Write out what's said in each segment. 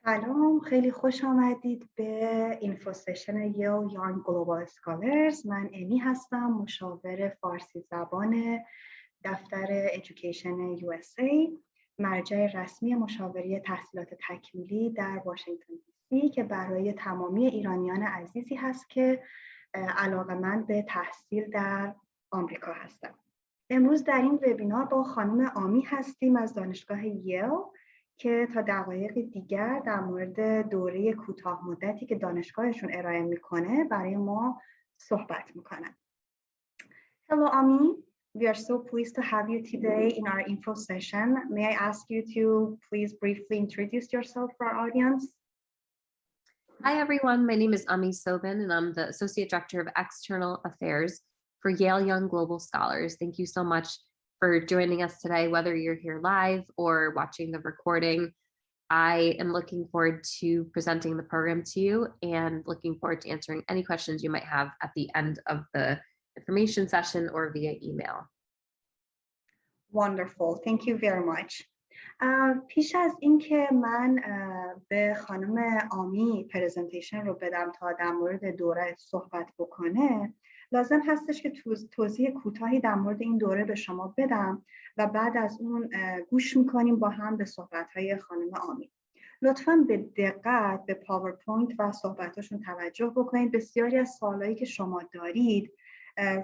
سلام، خیلی خوش آمدید به اینفو سشن ییل یانگ گلوبال اسکالرز. من امی هستم، مشاور فارسی زبان دفتر Education USA، مرجع رسمی مشاوره تحصیلات تکمیلی در واشنگتن دی سی که برای تمامی ایرانیان عزیزی هست که علاقه‌مند به تحصیل در آمریکا هستم. امروز در این وبینار با خانم آمی هستیم از دانشگاه ییل که تا دقایق دیگر در مورد دوره کوتاه مدتی که دانشگاهشون ارائه میکنه برای ما صحبت میکنن. Hello Ami, we are so pleased to have you today in our info session. May I ask you to please briefly introduce yourself for our audience? Hi everyone, my name is Ami Sobin and I'm the Associate Director of External Affairs for Yale Young Global Scholars. Thank you so much for joining us today, whether you're here live or watching the recording. I am looking forward to presenting the program to you and looking forward to answering any questions you might have at the end of the information session or via email. Wonderful, thank you very much. پیش از اینکه من به خانم آمی پرزنتیشن رو بدم تا در مورد دوره صحبت بکنه، لازم هستش که توضیح کوتاهی در مورد این دوره به شما بدم و بعد از اون گوش میکنیم با هم به صحبت‌های خانم آمی. لطفاً به دقت به پاورپوینت و صحبتاشون توجه بکنید. بسیاری از سوالایی که شما دارید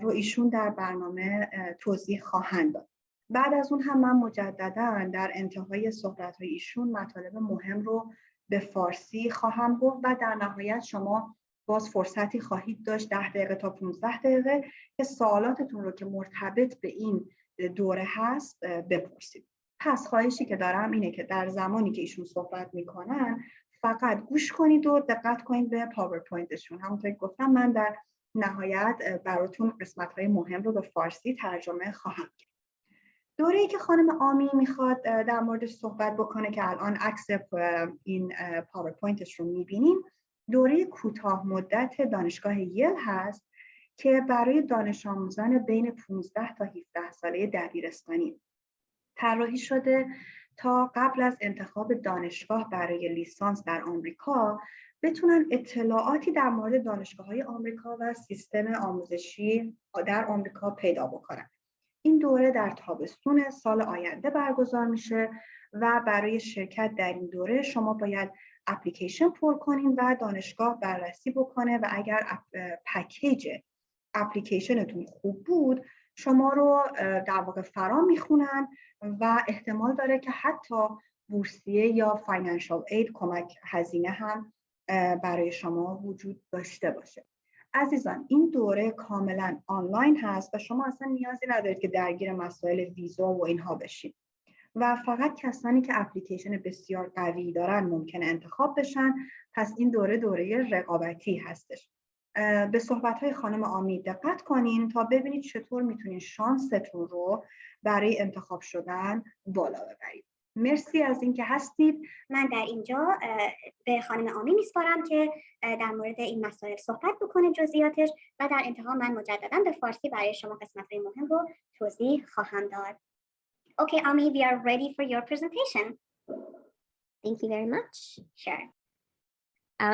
رو ایشون در برنامه توضیح خواهند داد. بعد از اون هم من مجدداً در انتهای صحبت‌های ایشون مطالب مهم رو به فارسی خواهم گفت و در نهایت شما باز فرصتی خواهید داشت 10 دقیقه تا 15 دقیقه که سوالاتتون رو که مرتبط به این دوره هست بپرسید. پس خواهشی که دارم اینه که در زمانی که ایشون صحبت میکنن فقط گوش کنید و دقت کنید به پاورپوینتشون. همونطور که گفتم من در نهایت براتون قسمت‌های مهم رو به فارسی ترجمه خواهم کرد. دوره‌ای که خانم آمی میخواد در موردش صحبت بکنه که الان عکس این پاورپوینتش رو میبینیم، دوره کوتاه مدت دانشگاه ییل هست که برای دانش آموزان بین 15 تا 17 ساله دبیرستانی طراحی شده تا قبل از انتخاب دانشگاه برای لیسانس در آمریکا بتونن اطلاعاتی در مورد دانشگاه‌های آمریکا و سیستم آموزشی در آمریکا پیدا بکنن. این دوره در تابستون سال آینده برگزار میشه و برای شرکت در این دوره شما باید اپلیکیشن پر کنین و دانشگاه بررسی بکنه و اگر پکیج اپلیکیشنتون خوب بود شما رو در واقع فرا میخونن و احتمال داره که حتی بورسیه یا فاینانشال اید کمک هزینه هم برای شما وجود داشته باشه. عزیزان این دوره کاملا آنلاین هست و شما اصلا نیازی ندارید که درگیر مسائل ویزا و اینها بشید و فقط کسانی که اپلیکیشن بسیار قوی دارن ممکنه انتخاب بشن. پس این دوره رقابتی هستش. به صحبت‌های خانم آمی دقت کنین تا ببینید چطور میتونین شانستون رو برای انتخاب شدن بالا ببرید. مرسی از اینکه هستید. من در اینجا به خانم آمی میسپارم که در مورد این مسائل صحبت بکنه جزئیاتش و در انتها من مجددا به فارسی برای شما قسمت‌های مهم رو توضیح خواهم داد. Okay, Ami, we are ready for your presentation. Thank you very much. Sure.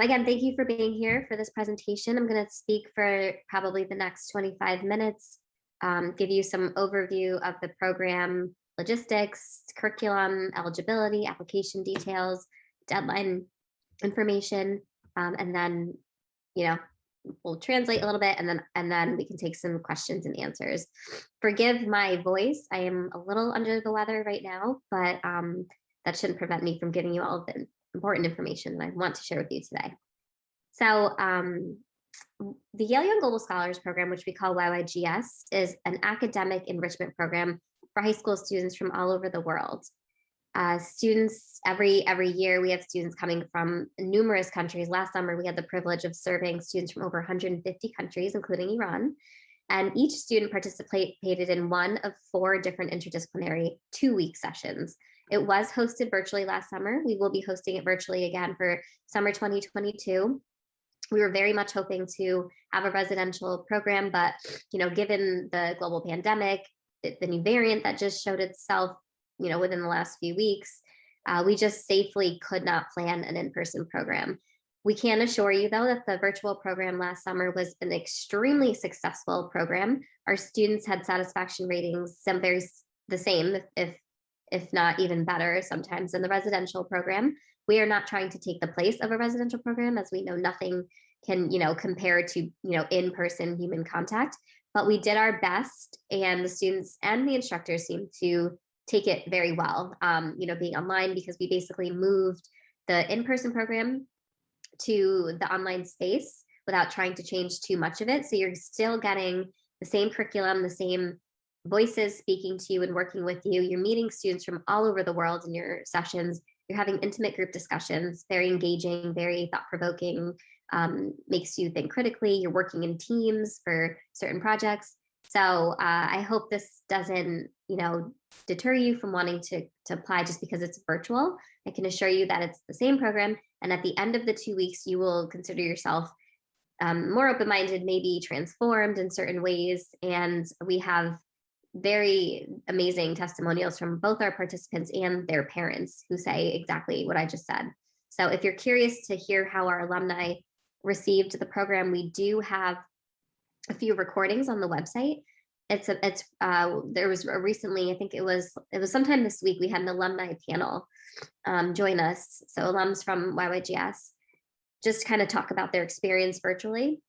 Again, thank you for being here for this presentation. I'm going to speak for probably the next 25 minutes, give you some overview of the program, logistics, curriculum, eligibility, application details, deadline information, and then, we'll translate a little bit and then we can take some questions and answers. Forgive my voice. I am a little under the weather right now, but that shouldn't prevent me from giving you all of the important information that I want to share with you today. So the Yale Young Global Scholars Program, which we call YYGS, is an academic enrichment program for high school students from all over the world. Students, every year we have students coming from numerous countries. Last summer, we had the privilege of serving students from over 150 countries, including Iran. And each student participated in one of 4 different interdisciplinary 2-week sessions. It was hosted virtually last summer. We will be hosting it virtually again for summer 2022. We were very much hoping to have a residential program, but given the global pandemic, the new variant that just showed itself, within the last few weeks, We just safely could not plan an in-person program. We can assure you, though, that the virtual program last summer was an extremely successful program. Our students had satisfaction ratings the same, if not even better, sometimes in the residential program. We are not trying to take the place of a residential program, as we know nothing can, compare to, in-person human contact. But we did our best, and the students and the instructors seemed to take it very well, being online, because we basically moved the in-person program to the online space without trying to change too much of it. So you're still getting the same curriculum, the same voices speaking to you and working with you. You're meeting students from all over the world in your sessions. You're having intimate group discussions, very engaging, very thought-provoking, makes you think critically. You're working in teams for certain projects. So I hope this doesn't, deter you from wanting to apply just because it's virtual. I can assure you that it's the same program. And at the end of the 2 weeks, you will consider yourself more open-minded, maybe transformed in certain ways. And we have very amazing testimonials from both our participants and their parents who say exactly what I just said. So if you're curious to hear how our alumni received the program, we do have a few recordings on the website. There was recently, I think it was sometime this week, we had an alumni panel join us. So alums from YYGS just kind of talk about their experience virtually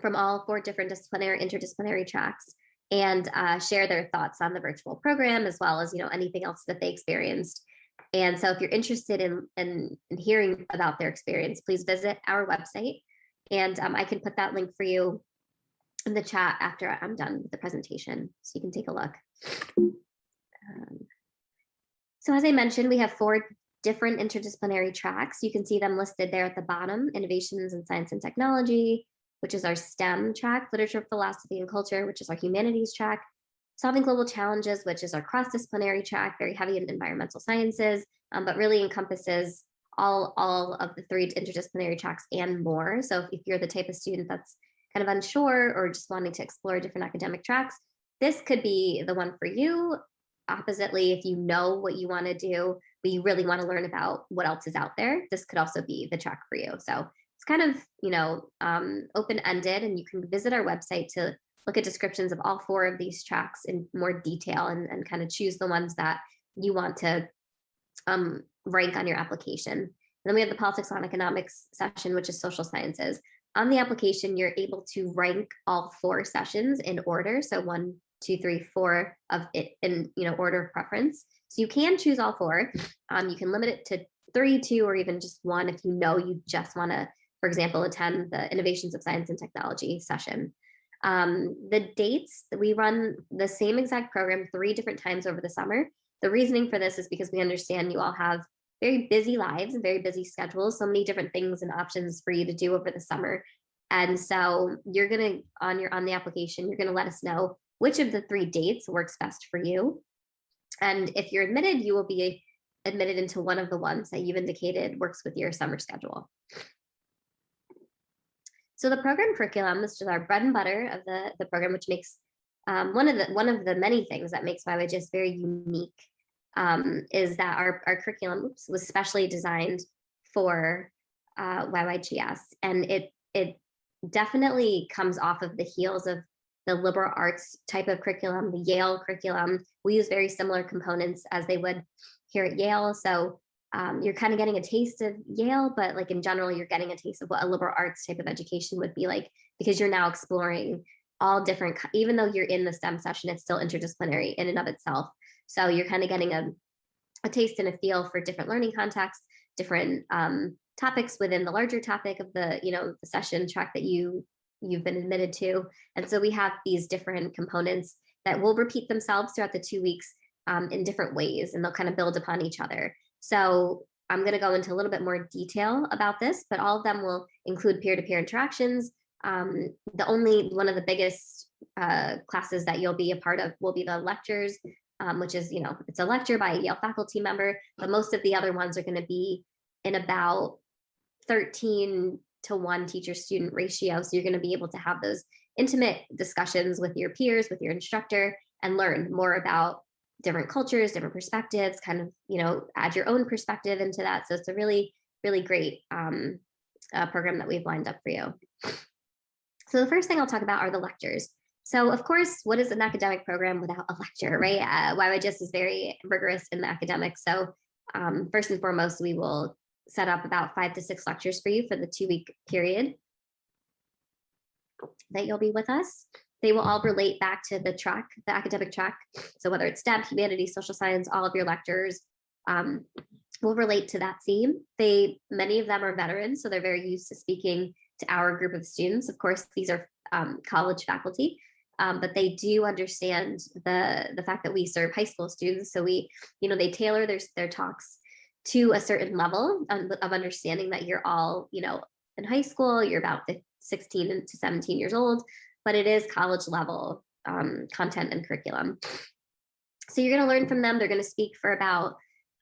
from all 4 different interdisciplinary tracks, and share their thoughts on the virtual program, as well as, anything else that they experienced. And so if you're interested in hearing about their experience, please visit our website, and I can put that link for you in the chat after I'm done with the presentation, so you can take a look. So as I mentioned, we have 4 different interdisciplinary tracks. You can see them listed there at the bottom: Innovations in Science and Technology, which is our STEM track; Literature, Philosophy, and Culture, which is our Humanities track; Solving Global Challenges, which is our cross-disciplinary track, very heavy in environmental sciences, but really encompasses all of the 3 interdisciplinary tracks and more. So if you're the type of student that's kind of unsure or just wanting to explore different academic tracks, this could be the one for you. Oppositely, if you know what you want to do, but you really want to learn about what else is out there, this could also be the track for you. So it's kind of, open-ended, and you can visit our website to look at descriptions of all 4 of these tracks in more detail, and kind of choose the ones that you want to rank on your application. And then we have the Politics on Economics session, which is social sciences. On the application, you're able to rank all 4 sessions in order. So 1, 2, 3, 4 of it in order of preference. So you can choose all 4. You can limit it to 3, 2, or even just 1 if you just want to, for example, attend the Innovations of Science and Technology session. The dates, we run the same exact program 3 different times over the summer. The reasoning for this is because we understand you all have very busy lives and very busy schedules, so many different things and options for you to do over the summer. And so you're going to, on the application, you're going to let us know which of the 3 dates works best for you. And if you're admitted, you will be admitted into one of the ones that you've indicated works with your summer schedule. So the program curriculum, this is our bread and butter of the program, which makes one of the many things that makes YYGS very unique, is that our curriculum was specially designed for YYGS, and it definitely comes off of the heels of the liberal arts type of curriculum, the Yale curriculum. We use very similar components as they would here at Yale. So you're kind of getting a taste of Yale, but like in general, you're getting a taste of what a liberal arts type of education would be like, because you're now exploring all different, even though you're in the STEM session, it's still interdisciplinary in and of itself. So you're kind of getting a taste and a feel for different learning contexts, different topics within the larger topic of the session track that you've been admitted to. And so we have these different components that will repeat themselves throughout the 2 weeks in different ways, and they'll kind of build upon each other. So I'm going to go into a little bit more detail about this, but all of them will include peer-to-peer interactions. The only one of the biggest classes that you'll be a part of will be the lectures, which is, it's a lecture by a Yale faculty member, but most of the other ones are going to be in about 13:1 teacher-student ratio. So you're going to be able to have those intimate discussions with your peers, with your instructor, and learn more about different cultures, different perspectives, kind of, add your own perspective into that. So it's a really, really great program that we've lined up for you. So the first thing I'll talk about are the lectures. So of course, what is an academic program without a lecture, right? YYGIS is very rigorous in the academics. So first and foremost, we will set up about 5 to 6 lectures for you for the 2-week period that you'll be with us. They will all relate back to the track, the academic track. So whether it's STEM, humanities, social science, all of your lectures will relate to that theme. Many of them are veterans, so they're very used to speaking to our group of students. Of course, these are college faculty, but they do understand the fact that we serve high school students. So they tailor their talks to a certain level of understanding that you're all, in high school, you're about 16 to 17 years old, but it is college level content and curriculum. So you're going to learn from them. They're going to speak for about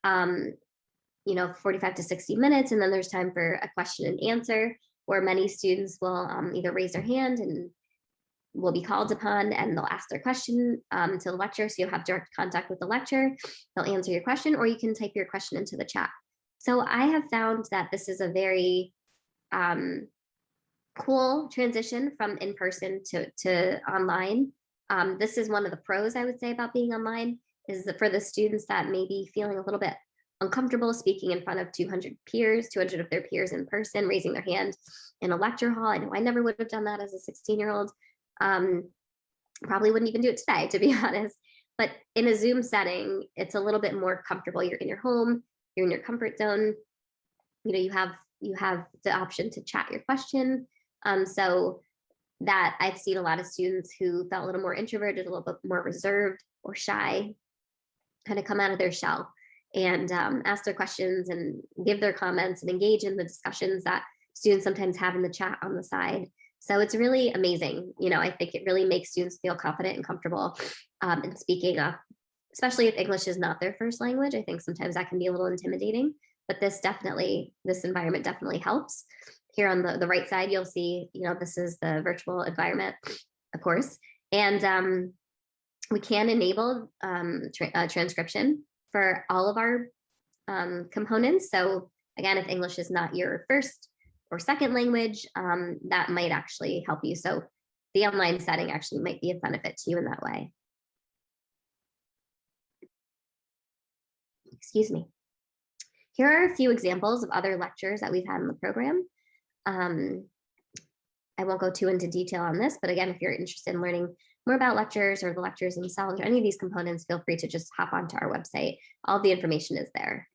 45 to 60 minutes, and then there's time for a question and answer, where many students will either raise their hand and will be called upon, and they'll ask their question to the lecturer. So you'll have direct contact with the lecturer. They'll answer your question, or you can type your question into the chat. So I have found that this is a very cool transition from in-person to online. This is one of the pros, I would say, about being online, is that for the students that may be feeling a little bit uncomfortable speaking in front of 200 of their peers in person, raising their hand in a lecture hall. I know I never would have done that as a 16-year-old. Probably wouldn't even do it today, to be honest. But in a Zoom setting, it's a little bit more comfortable. You're in your home, you're in your comfort zone. You have the option to chat your question. So that I've seen a lot of students who felt a little more introverted, a little bit more reserved or shy, kind of come out of their shell and ask their questions and give their comments and engage in the discussions that students sometimes have in the chat on the side. So it's really amazing. I think it really makes students feel confident and comfortable in speaking up, especially if English is not their first language. I think sometimes that can be a little intimidating, but this environment definitely helps. Here on the right side, you'll see, this is the virtual environment, of course. And we can enable transcription for all of our components. So again, if English is not your first or second language, that might actually help you. So the online setting actually might be a benefit to you in that way. Excuse me. Here are a few examples of other lectures that we've had in the program. I won't go too into detail on this, but again, if you're interested in learning more about lectures or the lectures themselves or any of these components, feel free to just hop onto our website. All the information is there.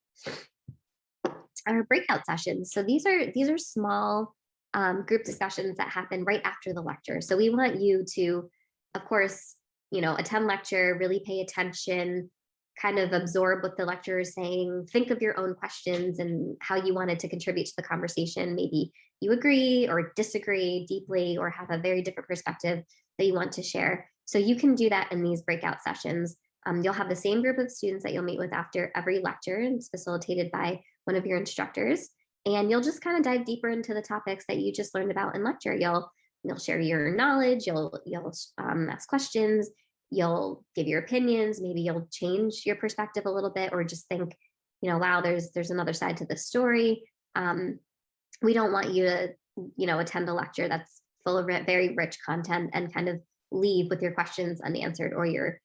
Our breakout sessions. So these are small group discussions that happen right after the lecture. So we want you to, of course, attend lecture, really pay attention, kind of absorb what the lecturer is saying, think of your own questions and how you wanted to contribute to the conversation. Maybe you agree or disagree deeply or have a very different perspective that you want to share. So you can do that in these breakout sessions. You'll have the same group of students that you'll meet with after every lecture, and it's facilitated by one of your instructors. And you'll just kind of dive deeper into the topics that you just learned about in lecture. You'll share your knowledge, you'll ask questions, you'll give your opinions, maybe you'll change your perspective a little bit, or just think, wow, there's another side to this story. We don't want you to, attend a lecture that's full of very rich content and kind of leave with your questions unanswered, or your,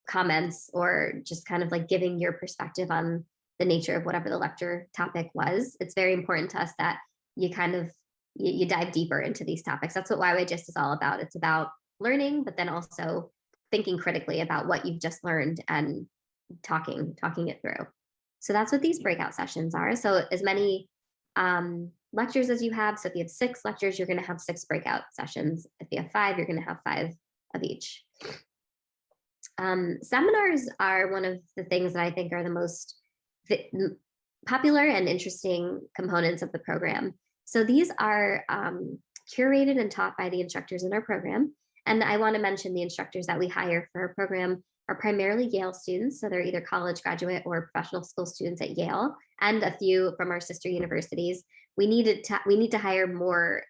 comments, or just kind of like giving your perspective on the nature of whatever the lecture topic was. It's very important to us that you kind of, you dive deeper into these topics. That's what YYGIS is all about. It's about learning, but then also thinking critically about what you've just learned and talking it through. So that's what these breakout sessions are. So as many lectures as you have. So if you have 6 lectures, you're going to have 6 breakout sessions. If you have 5, you're going to have 5 of each. Seminars are one of the things that I think are the most popular and interesting components of the program. So these are curated and taught by the instructors in our program. And I want to mention the instructors that we hire for our program are primarily Yale students. So they're either college graduate or professional school students at Yale, and a few from our sister universities. We need to hire more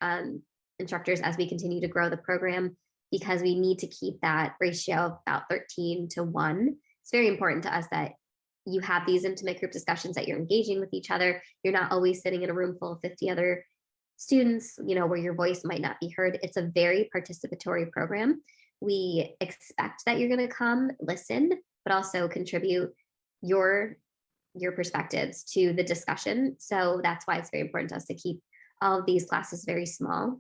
instructors as we continue to grow the program. because we need to keep that ratio of about 13 to 1. It's very important to us that you have these intimate group discussions, that you're engaging with each other. You're not always sitting in a room full of 50 other students, where your voice might not be heard. It's a very participatory program. We expect that you're going to come listen, but also contribute your perspectives to the discussion. So that's why it's very important to us to keep all of these classes very small.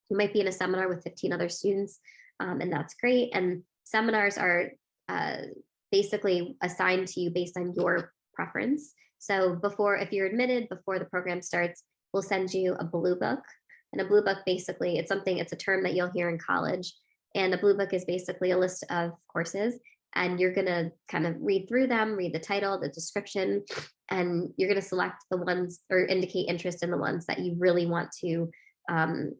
You might be in a seminar with 15 other students, and that's great. And seminars are basically assigned to you based on your preference. So if you're admitted before the program starts, we'll send you a blue book. And a blue book, basically, it's a term that you'll hear in college. And a blue book is basically a list of courses, and you're going to kind of read through them, read the title, the description, and you're going to select the ones or indicate interest in the ones that you really want to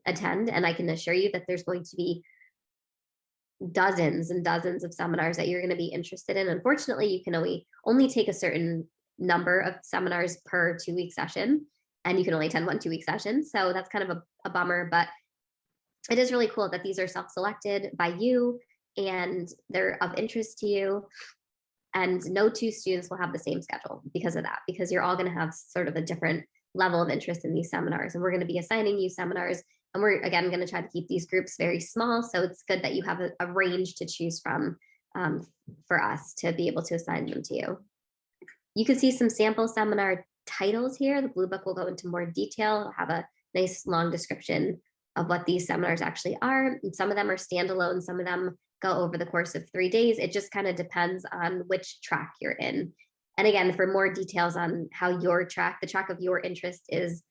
attend. And I can assure you that there's going to be dozens and dozens of seminars that you're going to be interested in. Unfortunately, you can only take a certain number of seminars per 2-week session, and you can only attend 1 2-week session. So that's kind of a bummer, but it is really cool that these are self-selected by you and they're of interest to you. And no 2 students will have the same schedule because of that, because you're all going to have sort of a different level of interest in these seminars. And we're going to be assigning you seminars. And we're, again, going to try to keep these groups very small. So it's good that you have a range to choose from for us to be able to assign them to you. You can see some sample seminar titles here. The blue book will go into more detail. It'll have a nice long description of what these seminars actually are. And some of them are standalone. Some of them go over the course of 3 days. It just kind of depends on which track you're in. And again, for more details on how the track of your interest is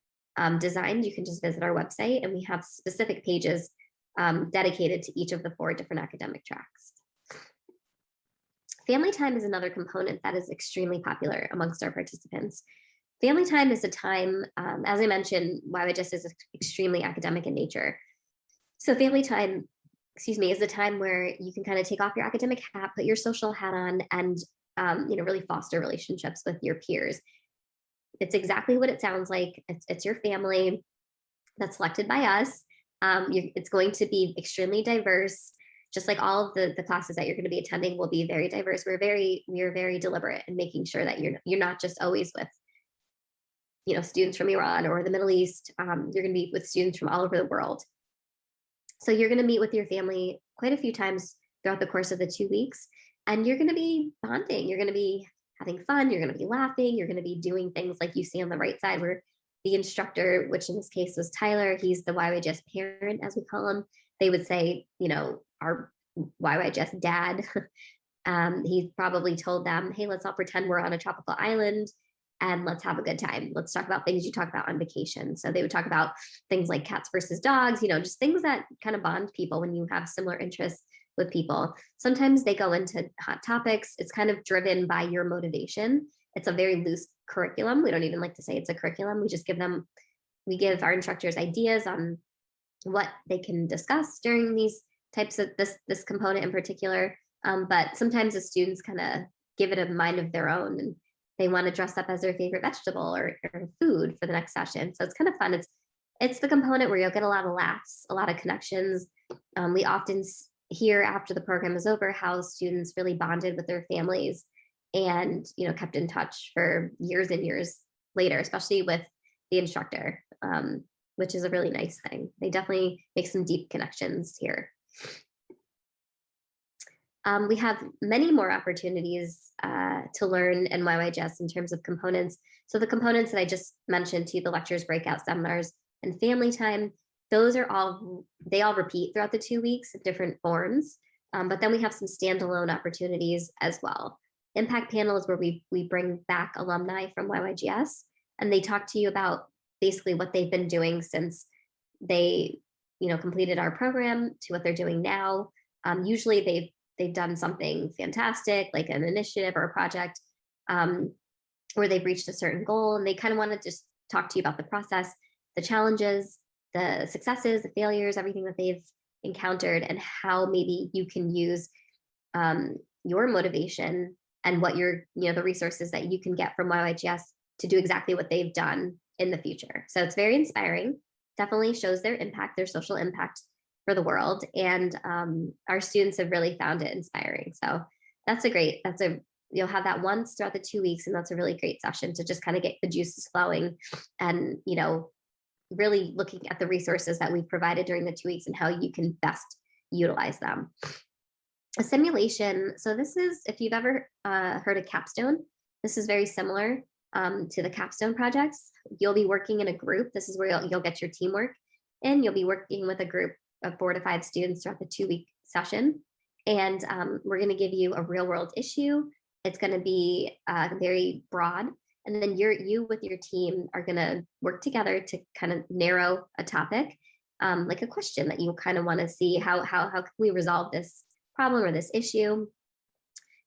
designed, you can just visit our website, and we have specific pages dedicated to each of the 4 different academic tracks. Family time is another component that is extremely popular amongst our participants. Family time is a time, as I mentioned, YYJS is extremely academic in nature. So family time, is the time where you can kind of take off your academic hat, put your social hat on, and really foster relationships with your peers. It's exactly what it sounds like. It's your family that's selected by us. It's going to be extremely diverse. Just like all of the classes that you're going to be attending will be very diverse. We are very deliberate in making sure that you're not just always with students from Iran or the Middle East. You're going to be with students from all over the world. So you're going to meet with your family quite a few times throughout the course of the 2 weeks, and you're going to be bonding. You're going to be having fun. You're going to be laughing. You're going to be doing things like you see on the right side, where the instructor, which in this case was Tyler, he's the YYJS parent, as we call him. They would say, our YYJS dad. He probably told them, hey, let's all pretend we're on a tropical island and let's have a good time. Let's talk about things you talk about on vacation. So they would talk about things like cats versus dogs, just things that kind of bond people when you have similar interests with people. Sometimes they go into hot topics. It's kind of driven by your motivation. It's a very loose curriculum. We don't even like to say it's a curriculum. We give our instructors ideas on what they can discuss during these types of this component in particular. But sometimes the students kind of give it a mind of their own, and they want to dress up as their favorite vegetable or food for the next session. So it's kind of fun. It's the component where you'll get a lot of laughs, a lot of connections. We often hear after the program is over how students really bonded with their families and kept in touch for years and years later, especially with the instructor, which is a really nice thing. They definitely make some deep connections here. We have many more opportunities to learn in YYJS in terms of components. So the components that I just mentioned to you, the lectures, breakout seminars, and family time, they all repeat throughout the 2 weeks in different forms. But then we have some standalone opportunities as well. Impact panel is where we bring back alumni from YYJS, and they talk to you about basically what they've been doing since they completed our program to what they're doing now. Usually they've done something fantastic, like an initiative or a project where they've reached a certain goal, and they kind of want to just talk to you about the process, the challenges, the successes, the failures, everything that they've encountered, and how maybe you can use your motivation and what the resources that you can get from YYJS to do exactly what they've done in the future. So it's very inspiring. Definitely shows their impact, their social impact for the world. And our students have really found it inspiring. So you'll have that once throughout the 2 weeks, and that's a really great session to just kind of get the juices flowing and, really looking at the resources that we've provided during the 2 weeks and how you can best utilize them. A simulation. So this is, if you've ever heard of capstone, this is very similar to the capstone projects. You'll be working in a group. This is where you'll get your teamwork, and you'll be working with a group of 4 to 5 students throughout the 2-week session. And we're going to give you a real world issue. It's going to be very broad. And then you with your team are going to work together to kind of narrow a topic, like a question that you kind of want to see how can we resolve this problem or this issue. You're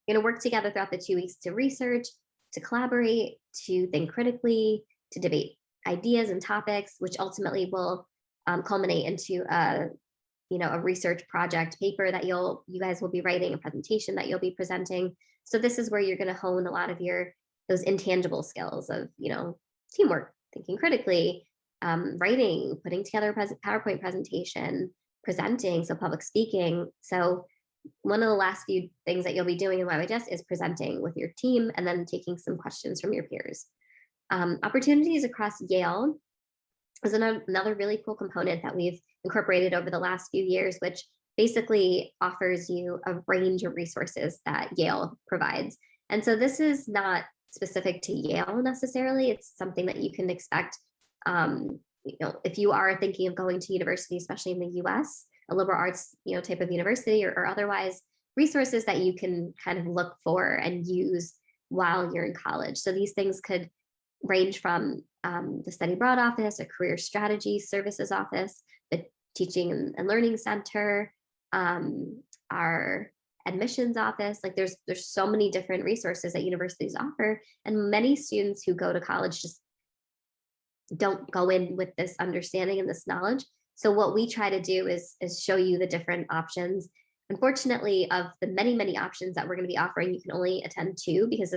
going to work together throughout the 2 weeks to research, to collaborate, to think critically, to debate ideas and topics, which ultimately will culminate into a research project paper that you guys will be writing, a presentation that you'll be presenting. So this is where you're going to hone a lot of those intangible skills of, teamwork, thinking critically, writing, putting together a PowerPoint presentation, presenting, so public speaking. So one of the last few things that you'll be doing in YYJS is presenting with your team and then taking some questions from your peers. Opportunities across Yale is another really cool component that we've incorporated over the last few years, which basically offers you a range of resources that Yale provides. And so this is not specific to Yale necessarily. It's something that you can expect, if you are thinking of going to university, especially in the US, a liberal arts, type of university or otherwise, resources that you can kind of look for and use while you're in college. So these things could range from the Study Abroad Office, a Career Strategy Services Office, the Teaching and Learning Center, our admissions office. Like there's so many different resources that universities offer, and many students who go to college just don't go in with this understanding and this knowledge. So what we try to do is show you the different options. Unfortunately, of the many, many options that we're going to be offering, you can only attend 2 because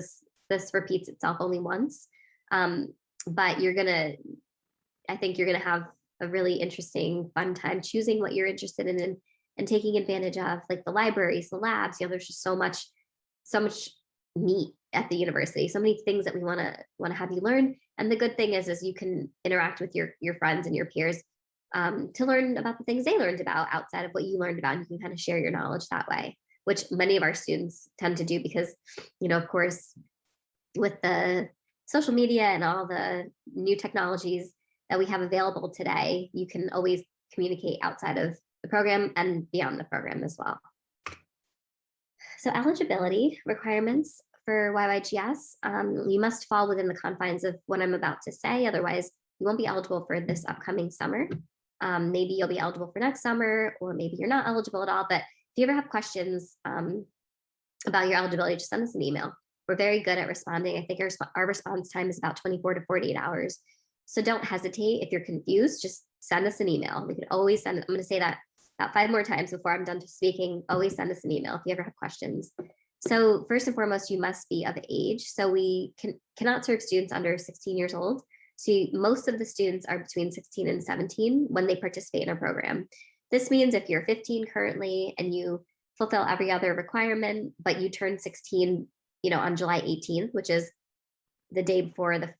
this repeats itself only once. But I think you're going to have a really interesting, fun time choosing what you're interested in and taking advantage of, like the libraries, the labs. There's just so much meat at the university, so many things that we want to have you learn. And the good thing is you can interact with your friends and your peers to learn about the things they learned about outside of what you learned about, and you can kind of share your knowledge that way, which many of our students tend to do because, of course, with the social media and all the new technologies that we have available today, you can always communicate outside of the program and beyond the program as well. So eligibility requirements for YYGS, you must fall within the confines of what I'm about to say, otherwise you won't be eligible for this upcoming summer. Maybe you'll be eligible for next summer, or maybe you're not eligible at all. But if you ever have questions about your eligibility, just send us an email. We're very good at responding. I think our response time is about 24 to 48 hours. So don't hesitate. If you're confused, just send us an email. We can always send, I'm going to say that about 5 more times before I'm done speaking. Always send us an email if you ever have questions. So first and foremost, you must be of age. So we cannot serve students under 16 years old. So most of the students are between 16 and 17 when they participate in our program. This means if you're 15 currently and you fulfill every other requirement, but you turn 16, on July 18th, which is the day before the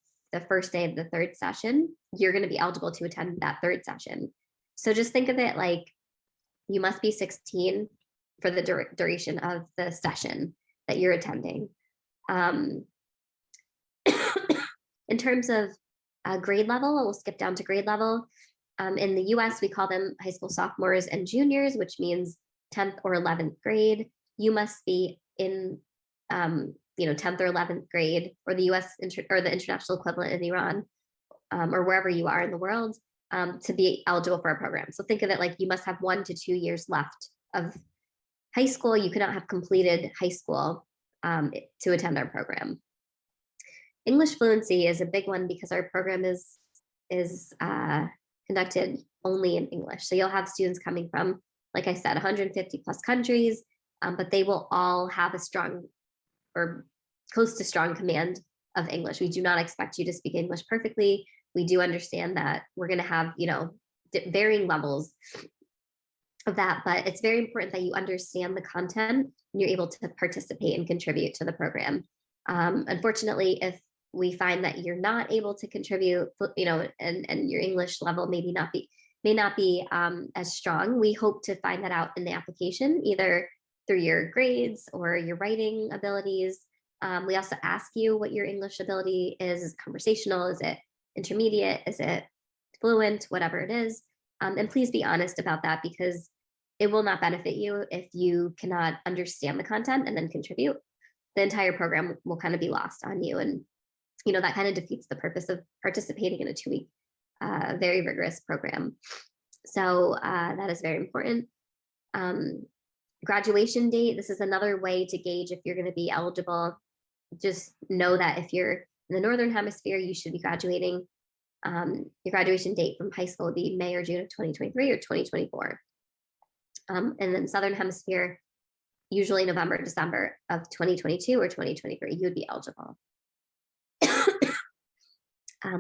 first day of the 3rd session, you're going to be eligible to attend that 3rd session. So just think of it like you must be 16 for the duration of the session that you're attending. In terms of grade level, we'll skip down to grade level. In the US, we call them high school sophomores and juniors, which means 10th or 11th grade. You must be in 10th or 11th grade, or the US or the international equivalent in Iran, or wherever you are in the world, to be eligible for our program. So think of it like you must have 1 to 2 years left of high school. You cannot have completed high school to attend our program. English fluency is a big one because our program is conducted only in English. So you'll have students coming from, like I said, 150 plus countries, but they will all have a strong or close to strong command of English. We do not expect you to speak English perfectly. We do understand that we're going to have, varying levels of that, but it's very important that you understand the content and you're able to participate and contribute to the program. Unfortunately, if we find that you're not able to contribute, and your English level may not be as strong, we hope to find that out in the application, either through your grades or your writing abilities. We also ask you what your English ability is. Is it conversational? Is it intermediate? Is it fluent? Whatever it is. And please be honest about that, because it will not benefit you if you cannot understand the content and then contribute. The entire program will kind of be lost on you. And, that kind of defeats the purpose of participating in a 2-week, very rigorous program. So that is very important. Graduation date, this is another way to gauge if you're going to be eligible. Just know that if you're in the Northern Hemisphere, you should be graduating. Your graduation date from high school would be May or June of 2023 or 2024. And then Southern Hemisphere, usually November, December of 2022 or 2023, you would be eligible.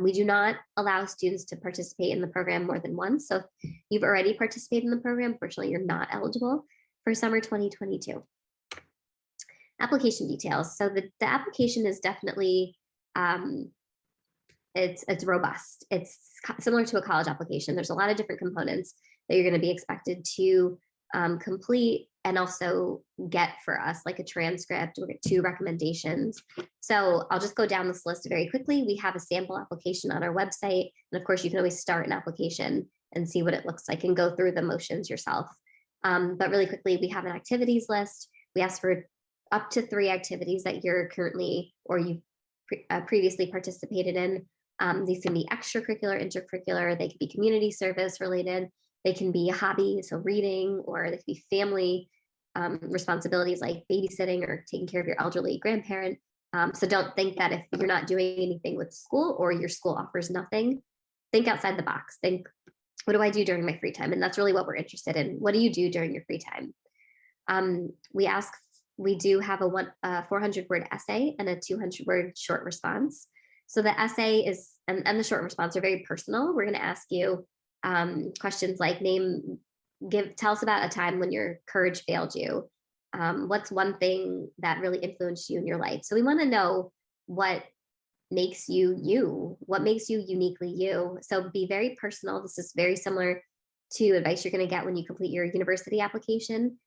We do not allow students to participate in the program more than once. So if you've already participated in the program, unfortunately, you're not eligible for summer 2022. Application details. So the application is definitely, it's robust. It's similar to a college application. There's a lot of different components that you're going to be expected to complete and also get for us, like a transcript or 2 recommendations. So I'll just go down this list very quickly. We have a sample application on our website. And of course, you can always start an application and see what it looks like and go through the motions yourself. But really quickly, we have an activities list. We ask for up to 3 activities that you're currently or you've previously participated in. These can be extracurricular, intercurricular, they could be community service related, they can be a hobby, so reading, or they could be family responsibilities like babysitting or taking care of your elderly grandparent. So don't think that if you're not doing anything with school or your school offers nothing, think outside the box. Think, what do I do during my free time? And that's really what we're interested in. What do you do during your free time? We do have a 400-word essay and a 200-word short response. So the essay is, and the short response are very personal. We're going to ask you questions like tell us about a time when your courage failed you. What's one thing that really influenced you in your life? So we want to know what makes you you, what makes you uniquely you. So be very personal. This is very similar to advice you're going to get when you complete your university application.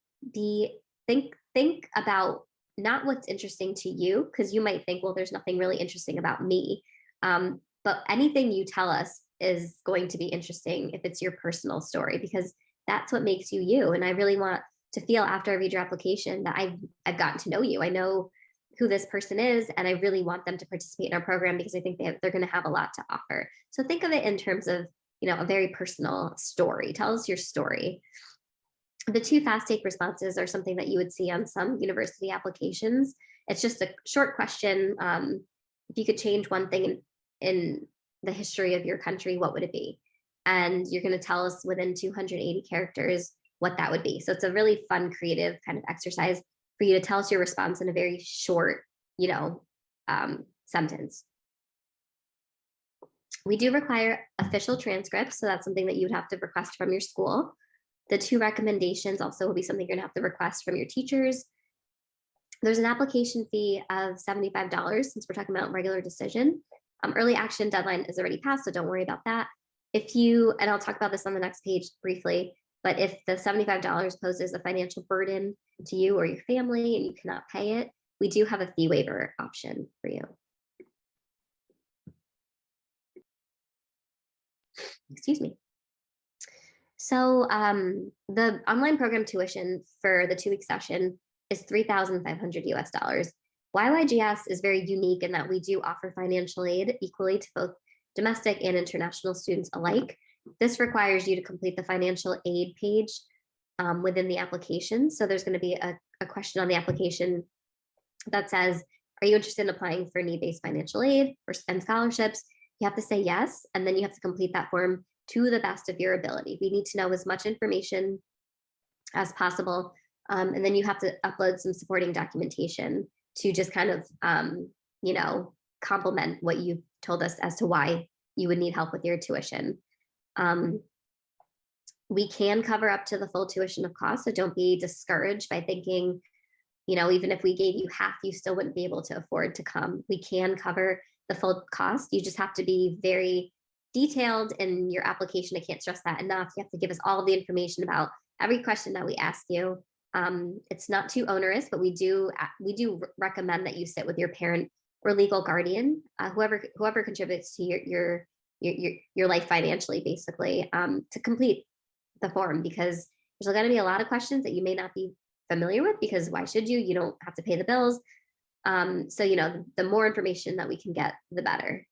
Think about not what's interesting to you, because you might think, well, there's nothing really interesting about me. But anything you tell us is going to be interesting if it's your personal story, because that's what makes you you. And I really want to feel after I read your application that I've gotten to know you. I know who this person is, and I really want them to participate in our program because I think they're going to have a lot to offer. So think of it in terms of, a very personal story. Tell us your story. The 2 fast take responses are something that you would see on some university applications. It's just a short question. If you could change one thing in the history of your country, what would it be? And you're going to tell us within 280 characters what that would be. So it's a really fun, creative kind of exercise for you to tell us your response in a very short, sentence. We do require official transcripts. So that's something that you would have to request from your school. The 2 recommendations also will be something you're going to have to request from your teachers. There's an application fee of $75 since we're talking about regular decision. Early action deadline is already passed, so don't worry about that. And I'll talk about this on the next page briefly, but if the $75 poses a financial burden to you or your family and you cannot pay it, we do have a fee waiver option for you. Excuse me. So the online program tuition for the 2-week session is $3,500 US. YYGS is very unique in that we do offer financial aid equally to both domestic and international students alike. This requires you to complete the financial aid page within the application. So there's going to be a question on the application that says, are you interested in applying for need-based financial aid and scholarships? You have to say yes, and then you have to complete that form to the best of your ability. We need to know as much information as possible. And then you have to upload some supporting documentation to just kind of, complement what you've told us as to why you would need help with your tuition. We can cover up to the full tuition of cost, so don't be discouraged by thinking, you know, even if we gave you half, you still wouldn't be able to afford to come. We can cover the full cost. You just have to be very detailed in your application. I can't stress that enough. You have to give us all the information about every question that we ask you. It's not too onerous, but we do recommend that you sit with your parent or legal guardian, whoever contributes to your life financially, basically, to complete the form, because there's going to be a lot of questions that you may not be familiar with, because why should you? You don't have to pay the bills. So, you know, the more information that we can get, the better.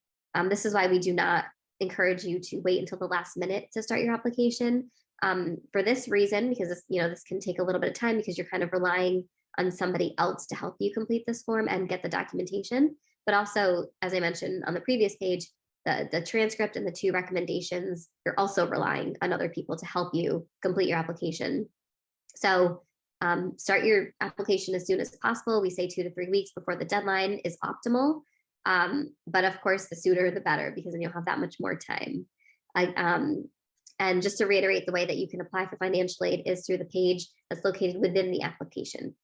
This is why we do not encourage you to wait until the last minute to start your application. For this reason, because this, you know, this can take a little bit of time, because you're kind of relying on somebody else to help you complete this form and get the documentation. But also, as I mentioned on the previous page, the transcript and the 2 recommendations, you're also relying on other people to help you complete your application. So start your application as soon as possible. We say 2 to 3 weeks before the deadline is optimal. But of course, the sooner the better, because then you'll have that much more time. And just to reiterate, the way that you can apply for financial aid is through the page that's located within the application.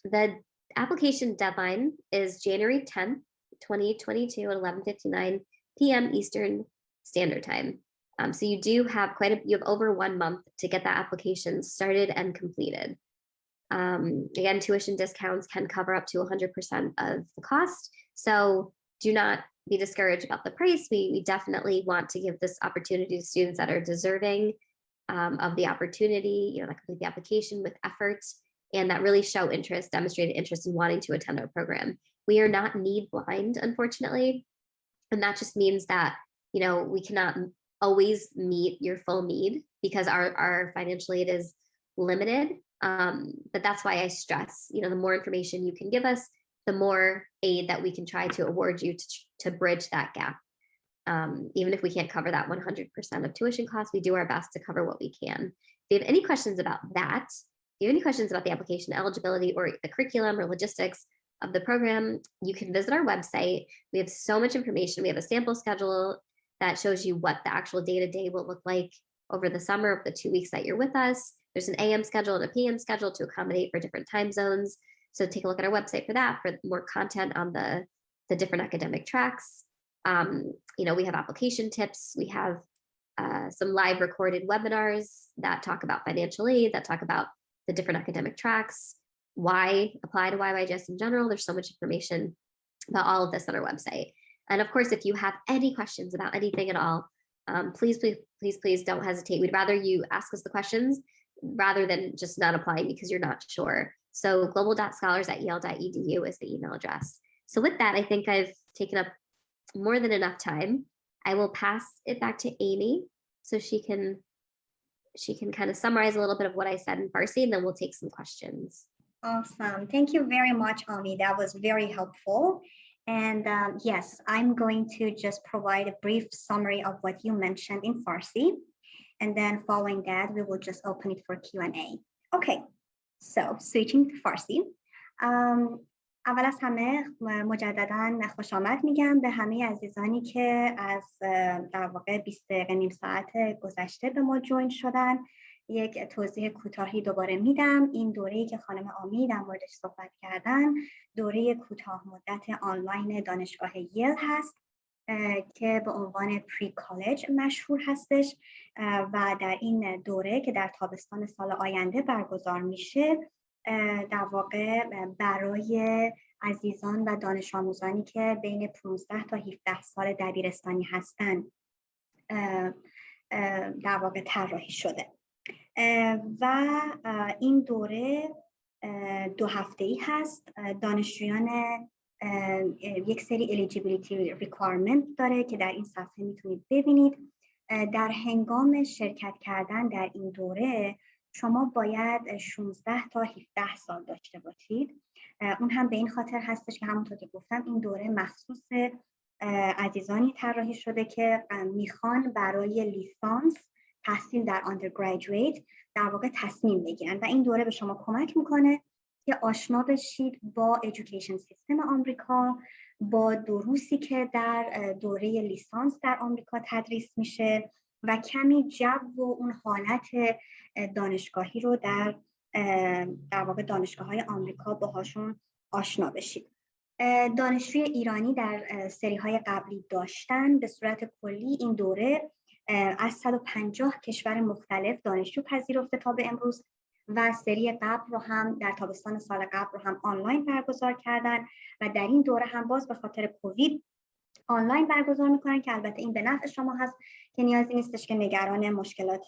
The application deadline is January 10th, 2022 at 11:59 p.m. Eastern Standard Time. So you do have you have over 1 month to get that application started and completed. Again, tuition discounts can cover up to 100% of the cost. So do not be discouraged about the price. We definitely want to give this opportunity to students that are deserving of the opportunity, you know, that complete the application with effort and that really show interest, demonstrated interest in wanting to attend our program. We are not need blind, unfortunately. And that just means that, you know, we cannot always meet your full need because our financial aid is limited. But that's why I stress, you know, the more information you can give us, the more aid that we can try to award you to bridge that gap. Even if we can't cover that 100% of tuition costs, we do our best to cover what we can. If you have any questions about that, if you have any questions about the application eligibility or the curriculum or logistics of the program, you can visit our website. We have so much information. We have a sample schedule that shows you what the actual day-to-day will look like over the summer of the 2 weeks that you're with us. There's an AM schedule and a PM schedule to accommodate for different time zones. So take a look at our website for that, for more content on the different academic tracks. You know, we have application tips. We have some live recorded webinars that talk about financial aid, that talk about the different academic tracks, why apply to YYJS in general. There's so much information about all of this on our website. And of course, if you have any questions about anything at all, please don't hesitate. We'd rather you ask us the questions rather than just not applying because you're not sure. So global.scholars@yale.edu is the email address. So with that, I think I've taken up more than enough time. I will pass it back to Amy so she can kind of summarize a little bit of what I said in Farsi, and then we'll take some questions. Awesome. Thank you very much, Ami. That was very helpful. And yes, I'm going to just provide a brief summary of what you mentioned in Farsi. And then following that, we will just open it for Q&A. Okay, so switching to Farsi. اول از همه مجددا خوش آمد میگم به همه عزیزانی که از در واقع 20 دقیقه نیم ساعت گذشته به ما جوین شدن. یک توضیح کوتاهی دوباره میدم. این دوره‌ای که خانم آمی در موردش صحبت کردن دوره کوتاه مدت آنلاین دانشگاه ییل هست که به عنوان پری کالج مشهور هستش و در این دوره که در تابستان سال آینده برگزار میشه در واقع برای عزیزان و دانش آموزانی که بین 15 تا 17 سال دبیرستانی هستند در واقع طراحی شده و این دوره 2 هفته‌ای هست. دانشجویان یک سری eligibility requirement داره که در این صفحه میتونید ببینید. در هنگام شرکت کردن در این دوره شما باید 16 تا 17 سال داشته باشید. اون هم به این خاطر هستش که همونطور که گفتم این دوره مخصوص عزیزانی طراحی شده که میخوان برای لیسانس تحصیل در undergraduate در واقع تصمیم بگیرن و این دوره به شما کمک میکنه که آشنا بشید با education سیستم آمریکا، با دروسی که در دوره لیسانس در آمریکا تدریس میشه و کمی جو و اون حالت دانشگاهی رو در واقع دانشگاه‌های آمریکا باهاشون آشنا بشید. دانشجوی ایرانی در سری‌های قبلی داشتن. به صورت کلی این دوره از 150 کشور مختلف دانشجو پذیرفته تا به امروز و سری قبل رو هم در تابستان سال قبل رو هم آنلاین برگزار کردن و در این دوره هم باز به خاطر کووید آنلاین برگزار میکنن که البته این به نفع شما هست که نیازی نیستش که نگران مشکلات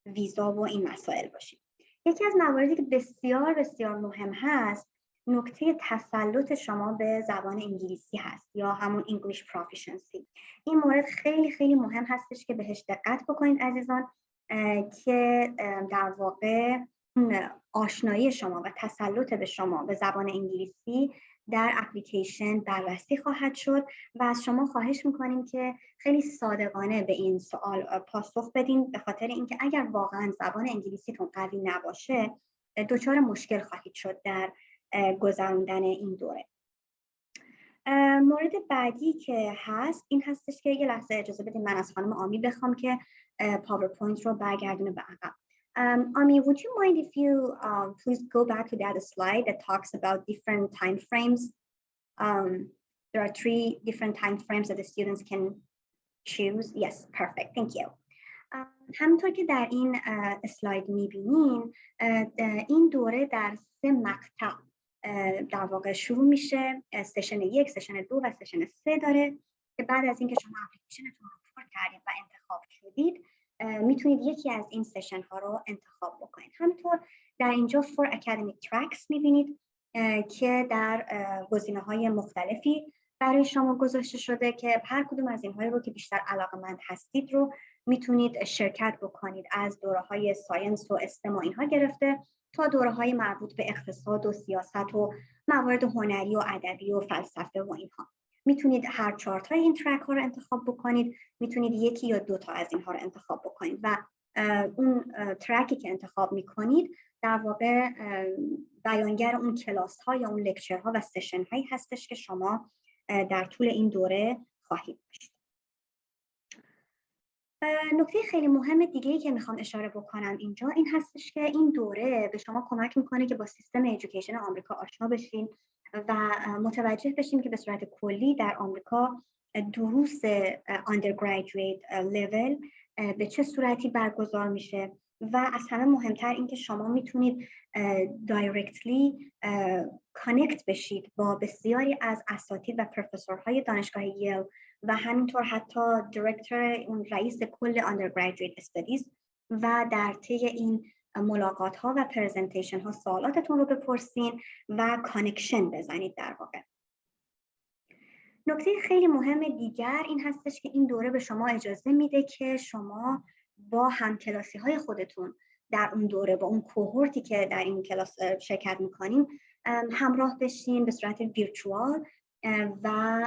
ویزا و این مسائل باشید. یکی از مواردی که بسیار بسیار مهم هست نکته تسلط شما به زبان انگلیسی هست یا همون English Proficiency. این مورد خیلی خیلی مهم هستش که بهش دقت بکنید عزیزان که در واقع آشنایی شما و تسلط به شما به زبان انگلیسی در اپلیکیشن بررسی خواهد شد و از شما خواهش میکنیم که خیلی صادقانه به این سوال پاسخ بدین، به خاطر اینکه اگر واقعا زبان انگلیسیتون قوی نباشه دچار مشکل خواهید شد در گذراندن این دوره. مورد بعدی که هست این هستش که یه لحظه اجازه بدین من از خانم آمی بخوام که پاورپوینت رو برگردونه به عقب. Ami, would you mind if you please go back to that slide that talks about different time frames? There are 3 different time frames that the students can choose. Yes, perfect. Thank you. همونطور که در این اسلاید میبینین این دوره در 3 مقطع در واقع شروع میشه. سشن 1، سشن 2 و سشن 3 داره که بعد از اینکه شما اپلیکیشنتون رو پر کردید و انتخاب شدید میتونید یکی از این سشن ها رو انتخاب بکنید. همینطور در اینجا 4 academic tracks میبینید که در گزینه های مختلفی برای شما گذاشته شده که هر کدوم از اینها رو که بیشتر علاقه‌مند هستید رو میتونید شرکت بکنید، از دوره های ساینس و استم و اینها گرفته تا دوره های مربوط به اقتصاد و سیاست و موارد هنری و ادبی و فلسفه و اینها. میتونید هر 4 تا این ترک ها رو انتخاب بکنید، میتونید 1 یا 2 تا از اینها رو انتخاب بکنید و اون ترکی که انتخاب میکنید در واقع بیانگر اون کلاس ها یا اون لکچر ها و سشن هایی هستش که شما در طول این دوره خواهید داشت. نکته خیلی مهم دیگه‌ای که میخوام اشاره بکنم اینجا این هستش که این دوره به شما کمک میکنه که با سیستم ایژوکیشن آمریکا آشنا بشین و متوجه بشین که به صورت کلی در آمریکا دروس undergraduate level به چه صورتی برگزار میشه و از همه مهمتر این که شما میتونید دایرکتلی کانکت بشید با بسیاری از اساتید و پروفسورهای دانشگاه ییل و همینطور حتی دایرکتور اون رئیس کل undergraduate studies و در طی این ملاقات ها و پرزنتیشن ها سوالاتتون رو بپرسین و کانکشن بزنید در واقع. نکته خیلی مهم دیگر این هستش که این دوره به شما اجازه میده که شما با همکلاسی های خودتون در اون دوره با اون کوهورتی که در این کلاس شرکت میکنین همراه بشین به صورت ویرچوال و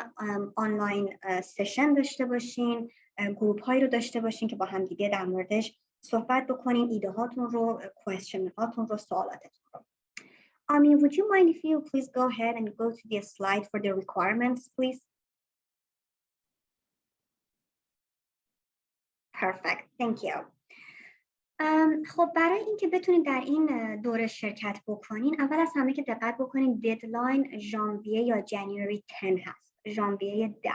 آنلاین سشن داشته باشین، گروپ هایی رو داشته باشین که با هم دیگه در موردش صحبت بکنین، ایده هاتون رو، کوئسچن هاتون رو، سوالاتتون رو. Ami, would you mind if you please go ahead and go to the slide for the requirements, please? Perfect. Thank you. خب برای اینکه بتونید در این دوره شرکت بکنین اول از همه که دقت بکنین ددلاین ژانویه یا جنوری 10 هست، ژانویه 10،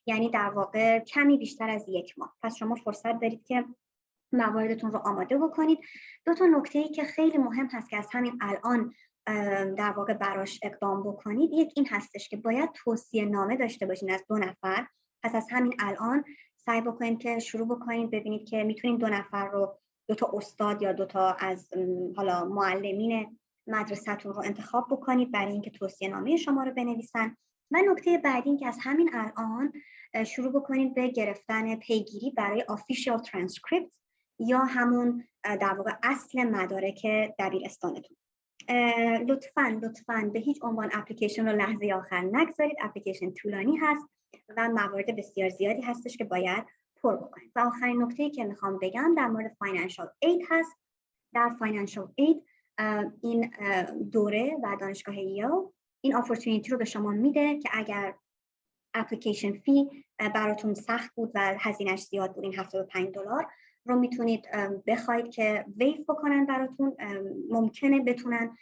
یعنی در واقع کمی بیشتر از 1 ماه. پس شما فرصت دارید که مواردتون رو آماده بکنید. 2 تا نکته‌ای که خیلی مهم هست که از همین الان در واقع براش اقدام بکنید، یک این هستش که باید توصیه نامه داشته باشین از 2 نفر. پس از همین الان سعی بکنید که شروع بکنید ببینید که میتونید 2 نفر رو، 2 تا استاد یا 2 تا از حالا معلمین مدرسه‌تون رو انتخاب بکنید برای اینکه توصیه نامه شما رو بنویسن. و نکته بعدی این که از همین الان شروع بکنید به گرفتن پیگیری برای official transcript یا همون در واقع اصل مدارک دبیرستانتون. لطفاً به هیچ عنوان اپلیکیشن رو لحظه آخر نگذارید. اپلیکیشن طولانی هست و موارد بسیار زیادی هستش که باید پر بکنید. و آخرین نکته‌ای که میخوام بگم در مورد فاینانشال اید هست. در فاینانشال اید این دوره و دانشگاه ییل این اپورتونیتی رو به شما میده که اگر اپلیکیشن فی براتون سخت بود و هزینهش زیاد بود، این $75 رو میتونید بخواید که ویو بکنن براتون. ممکنه بتونن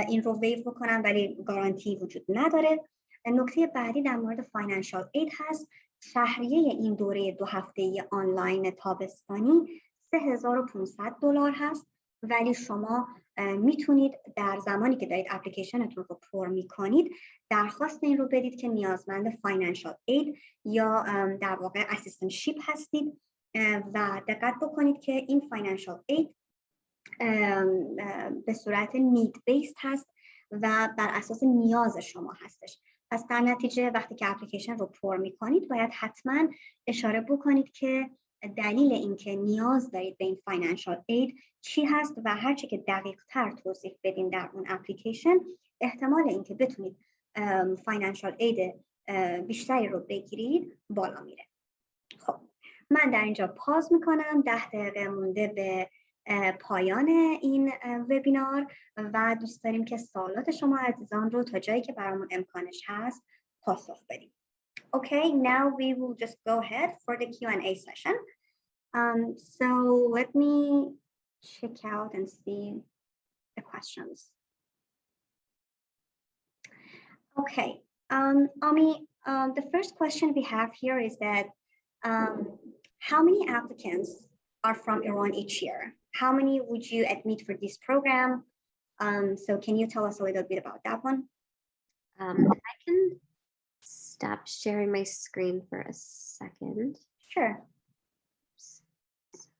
این رو ویو بکنن ولی گارانتی وجود نداره. نکته بعدی در مورد فاینانشال اید هست. شهریه این دوره 2 هفته‌ای آنلاین تابستانی $3,500 هست، ولی شما میتونید در زمانی که دارید اپلیکیشنتون رو پر میکنید درخواست این رو بدید که نیازمند فاینانشال اید یا در واقع اسیستنتشیپ هستید و دقت بکنید که این فاینانشال اید به صورت نید بیسد هست و بر اساس نیاز شما هستش. پس در نتیجه وقتی که اپلیکیشن رو پر میکنید باید حتما اشاره بکنید که دلیل اینکه نیاز دارید به این فاینانشال اید چی هست و هرچی که دقیق تر توضیح بدین در اون اپلیکیشن احتمال اینکه بتونید فاینانشال اید بیشتری رو بگیرید بالا میره. خب من در اینجا پاز میکنم. 10 دقیقه مونده به پایان این وبینار و دوست داریم که سوالات شما عزیزان رو تا جایی که برامون امکانش هست پاسخ بدیم. Okay, now we will just go ahead for the Q&A session. So let me check out and see the questions. Okay, Ami, the first question we have here is that how many applicants are from Iran each year? How many would you admit for this program? So can you tell us a little bit about that one? I can stop sharing my screen for a second. Sure.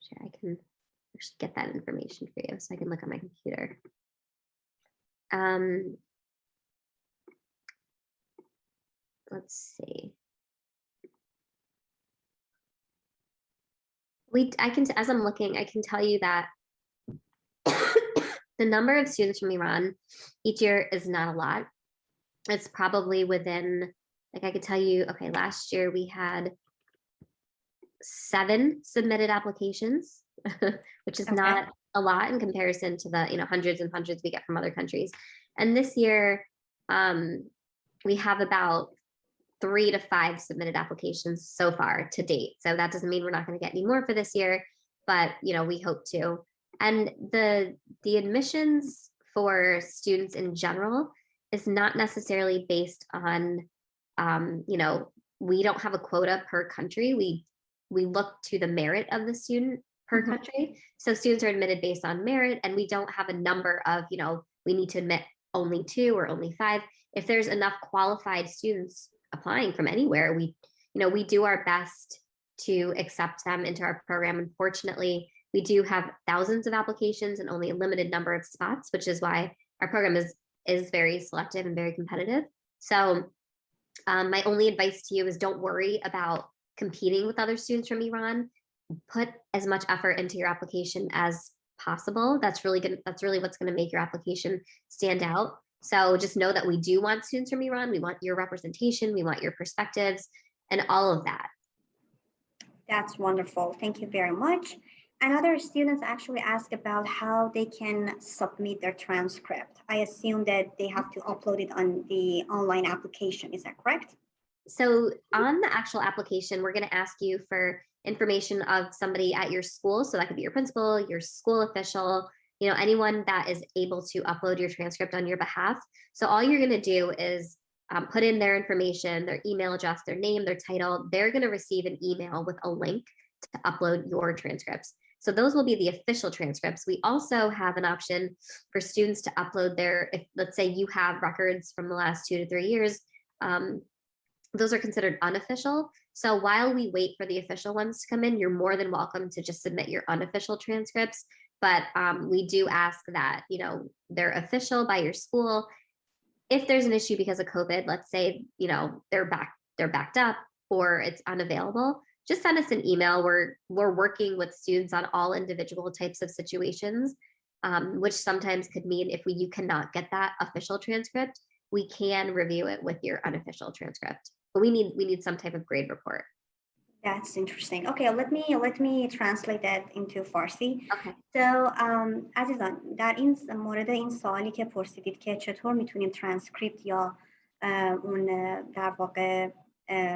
Sure, I can actually get that information for you so I can look on my computer. Let's see. As I'm looking, I can tell you that the number of students from Iran each year is not a lot. It's probably within, like I could tell you, okay, last year we had 7 submitted applications, which is not a lot in comparison to the hundreds and hundreds we get from other countries. And this year, we have about 3 to 5 submitted applications so far to date. So that doesn't mean we're not going to get any more for this year, but we hope to. And the admissions for students in general is not necessarily based on, we don't have a quota per country. We look to the merit of the student per country. So students are admitted based on merit, and we don't have a number of, we need to admit only 2 or only 5. If there's enough qualified students applying from anywhere, we do our best to accept them into our program. Unfortunately, we do have thousands of applications and only a limited number of spots, which is why our program is very selective and very competitive. So my only advice to you is don't worry about competing with other students from Iran. Put as much effort into your application as possible. That's really what's going to make your application stand out. So just know that we do want students from Iran. We want your representation. We want your perspectives and all of that. That's wonderful. Thank you very much. And other students actually ask about how they can submit their transcript. I assume that they have to upload it on the online application. Is that correct? So on the actual application, we're going to ask you for information of somebody at your school. So that could be your principal, your school official, anyone that is able to upload your transcript on your behalf. So all you're going to do is put in their information, their email address, their name, their title. They're going to receive an email with a link to upload your transcripts. So those will be the official transcripts. We also have an option for students to upload if let's say you have records from the last 2 to 3 years, those are considered unofficial. So while we wait for the official ones to come in, you're more than welcome to just submit your unofficial transcripts. But we do ask that, they're official by your school. If there's an issue because of COVID, let's say, they're backed up or it's unavailable, just send us an email. We're working with students on all individual types of situations, which sometimes could mean if you cannot get that official transcript, we can review it with your unofficial transcript. But we need some type of grade report. That's interesting. Okay, let me translate that into Farsi. Okay. So, عزیزان در این مورد این سوالی که پرسیدید که چطور میتونیم ترانسکریپت یا اون در واقع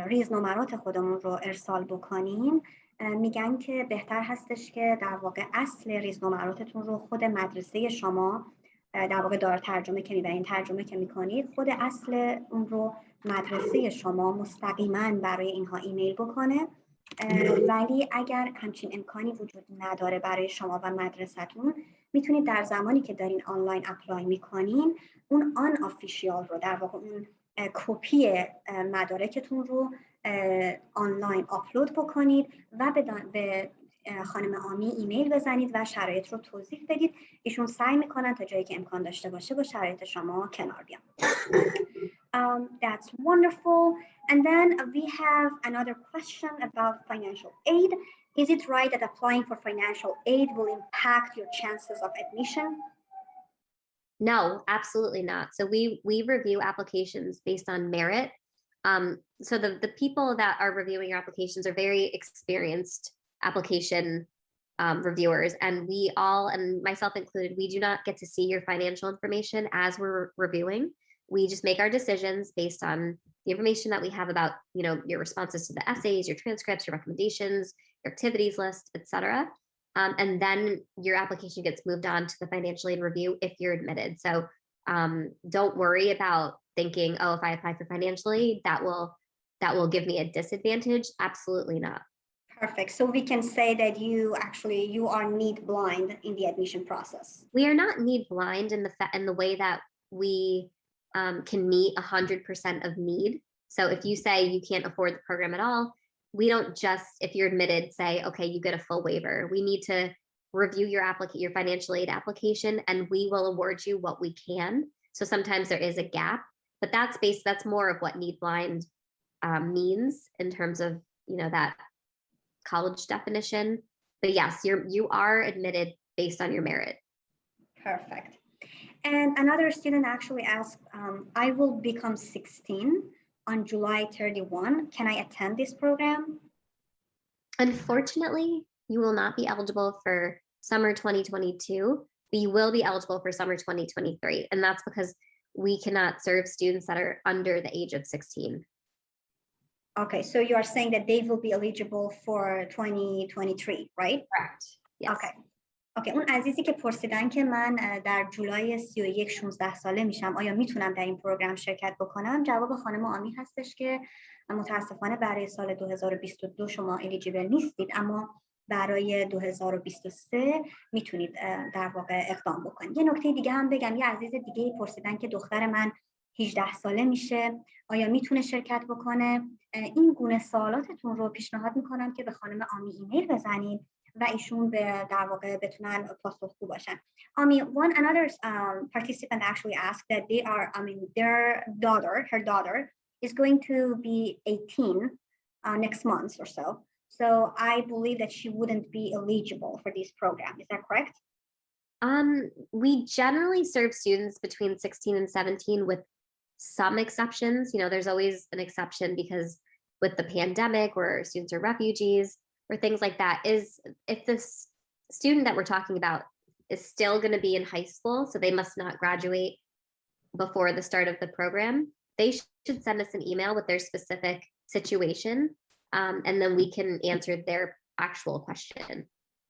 ریزنمرات خودمون رو ارسال بکنیم، میگن که بهتر هستش که در واقع اصل ریزنمراتتون رو خود مدرسه شما، در واقع دار ترجمه که میبرین ترجمه که میکنید، خود اصل اون رو مدرسه شما مستقیما برای اینها ایمیل بکنه. ولی اگر همچین امکانی وجود نداره برای شما و مدرسه‌تون، میتونید در زمانی که دارین آنلاین اپلای میکنین اون آن آفیشیال رو، در واقع اون کپی مدارکتون رو آنلاین آپلود بکنید و به خانم آمی ایمیل بزنید و شرایط رو توضیح بدید. ایشون سعی میکنن تا جایی که امکان داشته باشه با شرایط شما کنار بیان. That's wonderful. And then we have another question about financial aid. Is it right that applying for financial aid will impact your chances of admission? No, absolutely not. So we review applications based on merit. So the people that are reviewing your applications are very experienced application reviewers, and we all, and myself included, we do not get to see your financial information as we're reviewing. We just make our decisions based on the information that we have about, you know, your responses to the essays, your transcripts, your recommendations, your activities list, etc. And then your application gets moved on to the financial aid review if you're admitted. So don't worry about thinking, oh, if I apply for financial aid, that will give me a disadvantage. Absolutely not. Perfect. So we can say that you are need blind in the admission process. We are not need blind in the way that we can meet 100% of need. So if you say you can't afford the program at all, we don't just, if you're admitted, say, okay, you get a full waiver. We need to review your financial aid application, and we will award you what we can. So sometimes there is a gap, but that's more of what need blind means in terms of, you know, that college definition. But yes, you are admitted based on your merit. Perfect. And another student actually asked, I will become 16 on July 31. Can I attend this program? Unfortunately, you will not be eligible for summer 2022, but you will be eligible for summer 2023. And that's because we cannot serve students that are under the age of 16. Okay, so you are saying that they will be eligible for 2023, right? Correct. Yes. اوکی، اون عزیزی که پرسیدن که من در جولای 31 16 ساله میشم، آیا میتونم در این پروگرام شرکت بکنم؟ جواب خانم آمی هستش که متاسفانه برای سال 2022 شما الیجیبل نیستید، اما برای 2023 میتونید در واقع اقدام بکنید. یه نکته دیگه هم بگم، یه عزیز دیگه پرسیدن که دختر من 18 ساله میشه، آیا میتونه شرکت بکنه؟ این گونه سوالاتتون رو پیشنهاد میکنم که به خانم آمی ایمیل بزنید و ایشون به در واقع بتونن پاسخگو باشن. One another participant actually asked that her daughter is going to be 18 next month or so. So I believe that she wouldn't be eligible for this program. Is that correct? We generally serve students between 16 and 17 with some exceptions. You know, there's always an exception because with the pandemic where students are refugees or things like that, is if this student that we're talking about is still going to be in high school, so they must not graduate before the start of the program, they should send us an email with their specific situation, and then we can answer their actual question.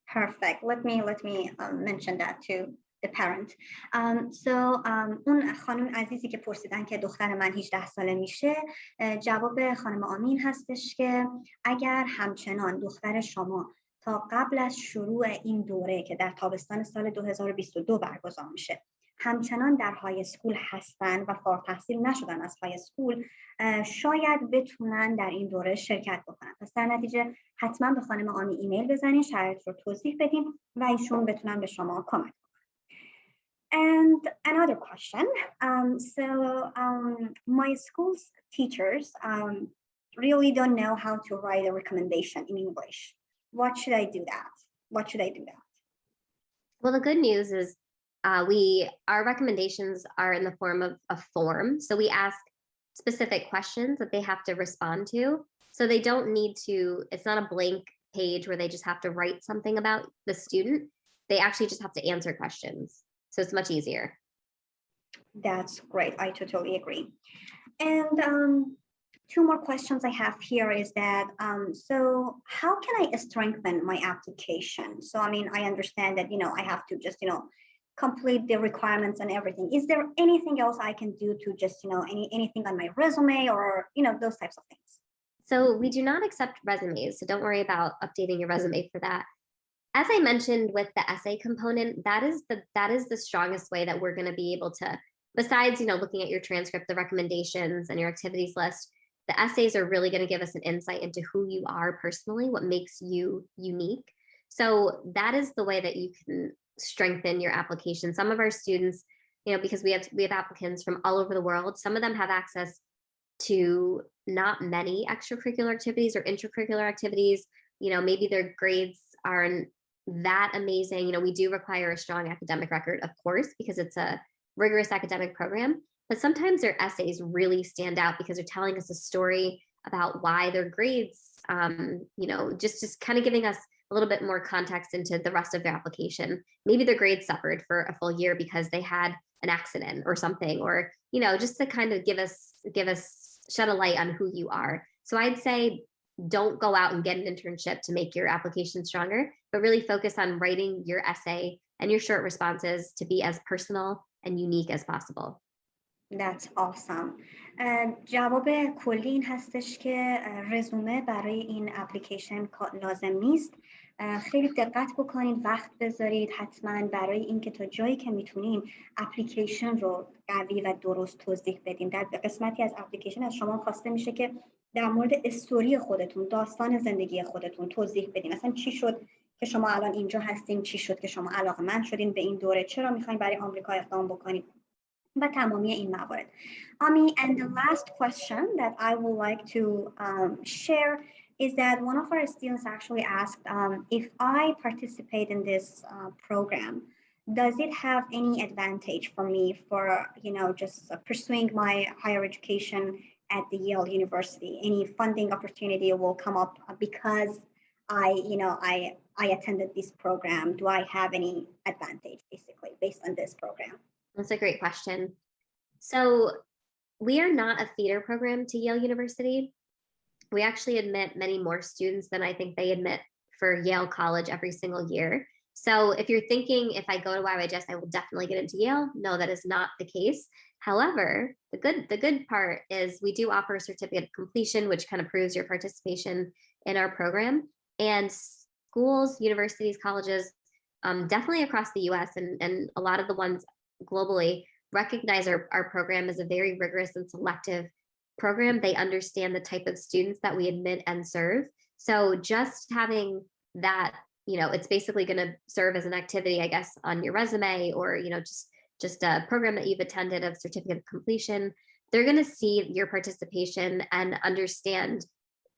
Perfect. Let me mention that to the parent. اون خانم عزیزی که پرسیدن که دختر من 18 ساله میشه، جواب خانم آمین هستش که اگر همچنان دختر شما تا قبل از شروع این دوره که در تابستان سال 2022 برگزار میشه همچنان در های اسکول هستن و فارغ التحصیل نشدن از های اسکول، شاید بتونن در این دوره شرکت بکنن. پس در نتیجه حتما به خانم آمی ایمیل بزنین، شرایط رو توضیح بدین و ایشون بتونن به شما کمک کنن. And another question, my school's teachers really don't know how to write a recommendation in English. What should I do that? Well, the good news is our recommendations are in the form of a form. So we ask specific questions that they have to respond to. So they don't need to, it's not a blank page where they just have to write something about the student. They actually just have to answer questions. So it's much easier. That's great. I totally agree. And Two more questions I have here is that, so how can I strengthen my application? So, I mean, I understand that, I have to just, complete the requirements and everything. Is there anything else I can do to just, anything on my resume or, those types of things? So we do not accept resumes, so don't worry about updating your resume for that. As I mentioned with the essay component, that is the strongest way that we're going to be able to, besides, looking at your transcript, the recommendations and your activities list, the essays are really going to give us an insight into who you are personally, what makes you unique. So that is the way that you can strengthen your application. Some of our students, because we have applicants from all over the world, some of them have access to not many extracurricular activities or intracurricular activities. Maybe their grades aren't that amazing. We do require a strong academic record, of course, because it's a rigorous academic program, but sometimes their essays really stand out because they're telling us a story about why their grades, just kind of giving us a little bit more context into the rest of their application. Maybe their grades suffered for a full year because they had an accident or something, or, just to kind of give us shed a light on who you are. So I'd say don't go out and get an internship to make your application stronger, but really focus on writing your essay and your short responses to be as personal and unique as possible. That's awesome. جواب کلی این هستش که رزومه برای این اپلیکیشن لازم نیست. خیلی دقت بکنید، وقت بذارید حتما برای اینکه تا جایی که میتونین اپلیکیشن رو قوی و درست توضیح بدین. در قسمتی از اپلیکیشن از شما خواسته میشه که در مورد استوری خودتون، داستان زندگی خودتون توضیح بدین. مثلا چی شد که شما الان اینجا هستین، چی شد که شما علاقه‌مند شدین به این دوره، چرا میخواین برای آمریکا اقدام بکنید و تمامی این موارد. And the last question that I would like to share is that one of our students actually asked, if I participate in this program, does it have any advantage for me for, just pursuing my higher education at the Yale University? Any funding opportunity will come up because I attended this program? Do I have any advantage basically based on this program? That's a great question. So we are not a feeder program to Yale University. We actually admit many more students than I think they admit for Yale College every single year. So if you're thinking, if I go to YYGS, I will definitely get into Yale. No, that is not the case. However, the good part is we do offer a certificate of completion, which kind of proves your participation in our program. And schools, universities, colleges, definitely across the US and a lot of the ones globally recognize our program as a very rigorous and selective program. They understand the type of students that we admit and serve. So just having that, it's basically going to serve as an activity, I guess, on your resume, or, just a program that you've attended of certificate of completion. They're going to see your participation and understand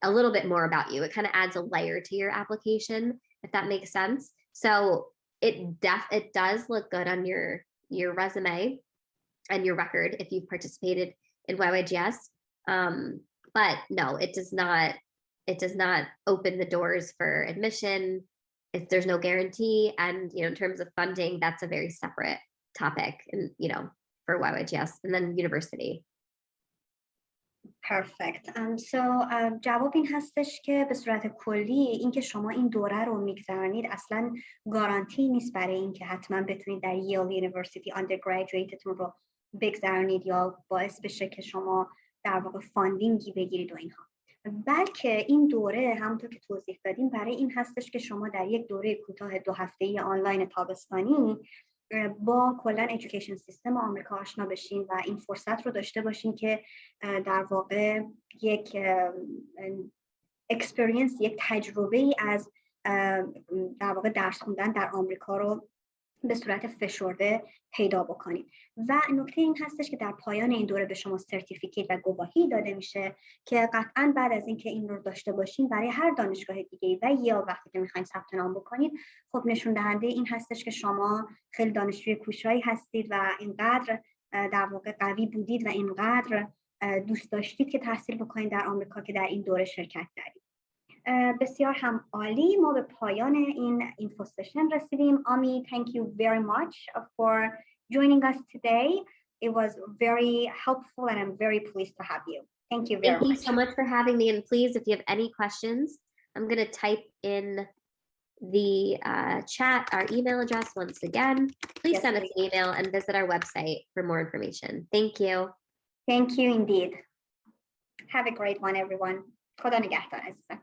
a little bit more about you. It kind of adds a layer to your application, if that makes sense. So it does look good on your resume and your record if you've participated in YYGS. But no, it does not open the doors for admission. There's no guarantee. And, in terms of funding, that's a very separate topic and, for YYGS and then university. Perfect. So جواب این هستش که به صورت کلی اینکه شما این دوره رو میگذرانید اصلا گارانتی نیست برای اینکه حتما بتونید در ییل یونیورسیتی آندرگرادویتتون رو بگذرانید یا باعث بشه که شما در واقع فاندینگی بگیرید و اینها، بلکه این دوره همونطور که توضیح دادیم برای این هستش که شما در یک دوره کوتاه 2 هفته‌ای آنلاین تابستانی با کلا ادویکیشن سیستم آمریکا آشنا بشین و این فرصت رو داشته باشین که در واقع یک اکسپریانس، یک تجربه ای از در واقع درس خوندن در آمریکا رو به صورت فشرده پیدا بکنید. و نکته این هستش که در پایان این دوره به شما سرتیفیکیت و گواهی داده میشه که قطعاً بعد از اینکه این رو داشته باشین برای هر دانشگاه دیگه و یا وقتی که میخواین ثبت نام بکنید، خب نشون دهنده این هستش که شما خیلی دانشجوی کوشایی هستید و اینقدر در واقع قوی بودید و اینقدر دوست داشتید که تحصیل بکنید در آمریکا که در این دوره شرکت کردید. بسیار هم عالی. ما به پایان این اینفو سشن رسیدیم. Ami, thank you very much for joining us today. It was very helpful and I'm very pleased to have you. Thank you very Thank you much. so much for having me. And please, if you have any questions, I'm going to type in the chat our email address once again. Please Yes, send us please. an email and visit our website for more information. Thank you. Thank you indeed. Have a great one, everyone. خدا نگهدار عزیزم.